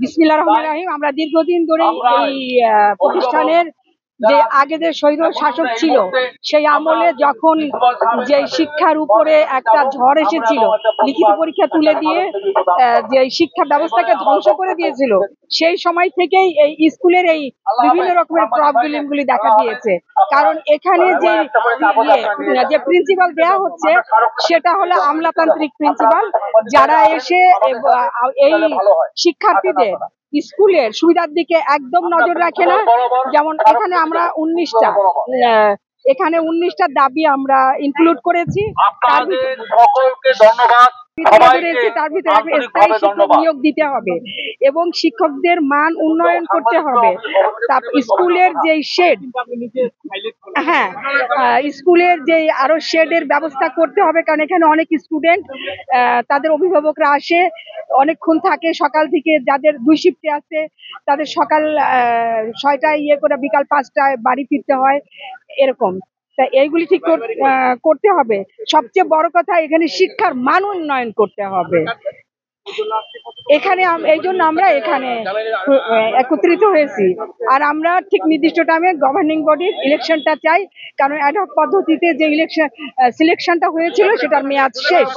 বিসমিল্লাহির রহমানির রহিম। আমরা দীর্ঘদিন ধরে এই প্রতিষ্ঠানের যে আগেদের স্বৈর শাসক ছিল সেই আমলে যখন যে শিক্ষার উপরে একটা ঝড় এসেছিল, লিখিত পরীক্ষা তুলে দিয়ে যে শিক্ষা ব্যবস্থাকে ধ্বংস করে দিয়েছিল, সেই সময় থেকেই এই স্কুলের এই বিভিন্ন রকমের প্রবলেমগুলি দেখা দিয়েছে। কারণ এখানে যে প্রিন্সিপাল দেয়া হচ্ছে সেটা হলো আমলাতান্ত্রিক প্রিন্সিপাল, যারা এসে এই শিক্ষার্থীদের স্কুলের সুবিধার দিকে একদম নজর রাখে না। যেমন এখানে আমরা 19টা দাবি আমরা ইনক্লুড করেছি। তার ভিতরে স্থায়ী শিক্ষক নিয়োগ দিতে হবে এবং শিক্ষকদের মান উন্নয়ন করতে হবে। তারপর স্কুলের যে শেড, স্কুলের যে আরো শেডের ব্যবস্থা করতে হবে, কারণ এখানে অনেক স্টুডেন্ট তাদের অভিভাবকরা আসে, অনেকক্ষণ থাকে সকাল থেকে, যাদের 2 শিফটে আছে তাদের সকাল 6টায় করে বিকাল 5টায় বাড়ি ফিরতে হয় এরকম। তা এইগুলি ঠিক করতে হবে। সবচেয়ে বড় কথা, এখানে শিক্ষার মান উন্নয়ন করতে হবে। এখানে এই জন্য আমরা এখানে একত্রিত হয়েছি। আর আমরা ঠিক নির্দিষ্ট টাইমে গভর্নিং বডির ইলেকশনটা চাই, কারণ অ্যাডহক পদ্ধতিতে যে সিলেকশনটা হয়েছিল সেটার মেয়াদ শেষ।